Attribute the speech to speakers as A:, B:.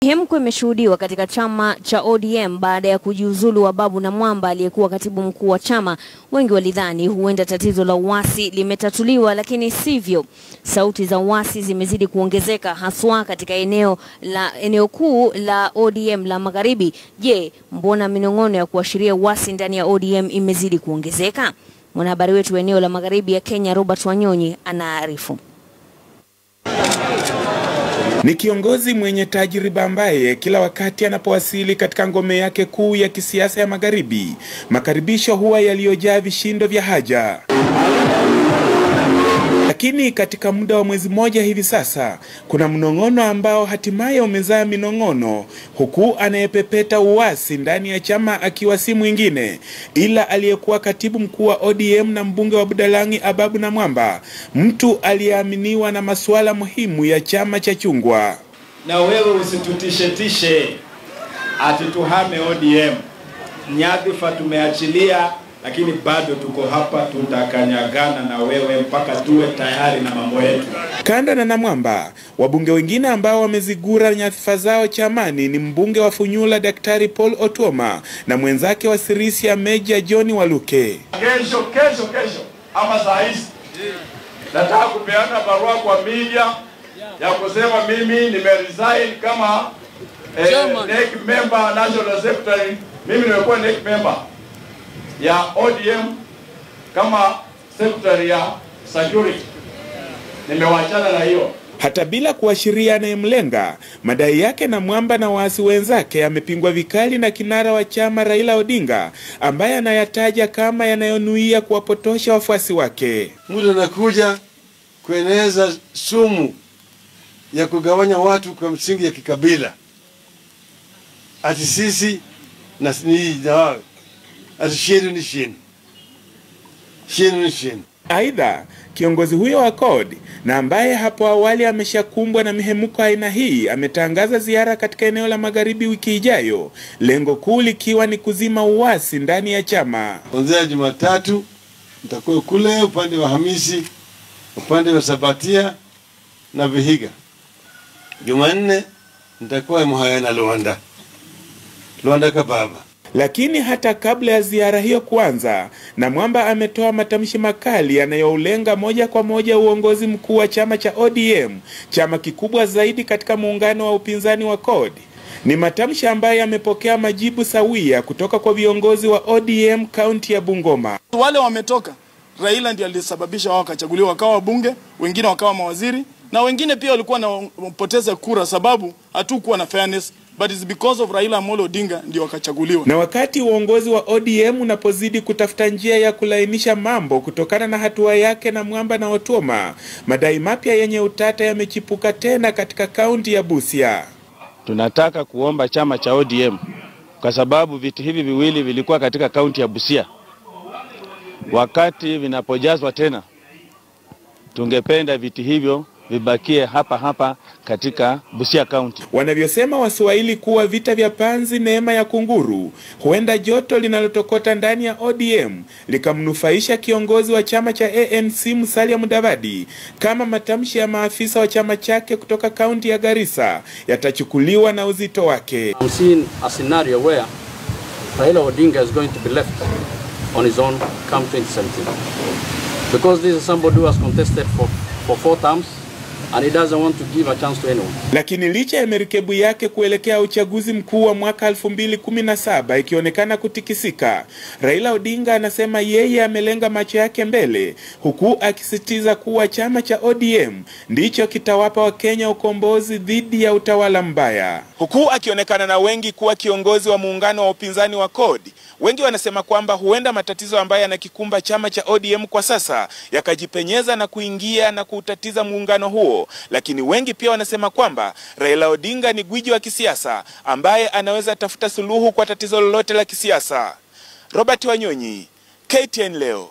A: Hemko imeshuhudiwa katika chama cha ODM baada ya kujiuzulu Ababu Namwamba aliyekuwa katibu mkuu wa chama. Wengi walidhani huenda tatizo la uasi limetatuliwa, lakini sivyo. Sauti za uasi zimezidi kuongezeka haswa katika eneo kuu la ODM la Magharibi. Je, mbona minong'ono ya kuashiria uasi ndani ya ODM imezidi kuongezeka? Mwanahabari wetu eneo la Magharibi ya Kenya Robert Wanyonyi anaarifu.
B: Ni kiongozi mwenye tajriba ambaye kila wakati anapowasili katika ngome yake kuu ya kisiasa ya Magharibi, makaribisho huwa yaliyojaa vishindo vya haja. Lakini katika muda wa mwezi mmoja hivi sasa, kuna mnong'ono ambao hatimaye umezaa minong'ono, huku anayepepeta uasi ndani ya chama akiwa si mwingine ila aliyekuwa katibu mkuu wa ODM na mbunge wa Budalangi Ababu Namwamba, mtu aliyeaminiwa na masuala muhimu ya chama cha chungwa.
C: Na wewe usitutishe ati tuhame ODM. Nyadhifa tumeachilia, lakini bado tuko hapa, tutakanyagana na wewe mpaka tuwe tayari na mambo yetu.
B: Kanda na Namwamba, wabunge wengine ambao wamezigura nyadhifa zao chamani ni mbunge wa Funyula Daktari Paul Otuoma na mwenzake wa Sirisia Meja John Waluke.
D: Kesho ama saa hizi nataka kupeana barua kwa media ya kusema mimi nimeresign kama NEC member, national secretary. Mimi nimekuwa NEC member ya ODM kama secretary ya security. Nimewachana na hiyo.
B: Hata bila kuashiria anayemlenga, madai yake Namwamba na waasi wenzake yamepingwa vikali na kinara wa chama Raila Odinga, ambaye anayataja kama yanayonuia kuwapotosha wafuasi wake.
E: Mtu anakuja kueneza sumu ya kugawanya watu kwa msingi ya kikabila. Ati sisi na wao. Ati shenu ni shenu.
B: Aidha, kiongozi huyo wa CORD na ambaye hapo awali ameshakumbwa na mihemuko aina hii ametangaza ziara katika eneo la Magharibi wiki ijayo, lengo kuu likiwa ni kuzima uasi ndani ya chama.
E: Kuanzia Jumatatu nitakuwa kule upande wa Hamisi, upande wa Sabatia na Vihiga. Jumanne nitakuwa Muhaya na Luanda Kababa.
B: Lakini hata kabla ya ziara hiyo kuanza, Namwamba ametoa matamshi makali yanayoulenga moja kwa moja uongozi mkuu wa chama cha ODM, chama kikubwa zaidi katika muungano wa upinzani wa CORD. Ni matamshi ambayo yamepokea majibu sawia kutoka kwa viongozi wa ODM kaunti ya Bungoma.
F: Wale wametoka, Raila ndiye alisababisha wao kachaguliwa wakawa wabunge, wengine wakawa mawaziri, na wengine pia walikuwa wanapoteza kura sababu hatukuwa na fairness. But it's because of Raila Amolo Odinga ndio wakachaguliwa.
B: Na wakati uongozi wa ODM unapozidi kutafuta njia ya kulainisha mambo kutokana na hatua yake Namwamba na Otuoma, madai mapya yenye utata yamechipuka tena katika kaunti ya Busia.
G: Tunataka kuomba chama cha ODM kwa sababu viti hivi viwili vilikuwa katika kaunti ya Busia. Wakati vinapojazwa tena, tungependa viti hivyo vibakie hapa katika Busia County.
B: Wanavyosema Waswahili kuwa vita vya panzi neema ya kunguru, huenda joto linalotokota ndani ya ODM likamnufaisha kiongozi wa chama cha ANC Musalia Mudavadi, kama matamshi ya maafisa wa chama chake kutoka kaunti ya Garissa yatachukuliwa na uzito wake.
H: I'm seeing a scenario where Raila Odinga is going to be left on his own come 2017. Because this is somebody who has contested for 4 terms. And he doesn't want to give a chance to anyone.
B: Lakini licha ya merikebu yake kuelekea uchaguzi mkuu wa mwaka 2017 ikionekana kutikisika, Raila Odinga anasema yeye amelenga macho yake mbele, huku akisisitiza kuwa chama cha ODM ndicho kitawapa Wakenya ukombozi dhidi ya utawala mbaya. Huku akionekana na wengi kuwa kiongozi wa muungano wa upinzani wa CORD, wengi wanasema kwamba huenda matatizo ambayo yanakikumba chama cha ODM kwa sasa yakajipenyeza na kuingia na kutatiza muungano huo. Lakini wengi pia wanasema kwamba Raila Odinga ni gwiji wa kisiasa ambaye anaweza tafuta suluhu kwa tatizo lolote la kisiasa. Robert Wanyonyi, KTN leo.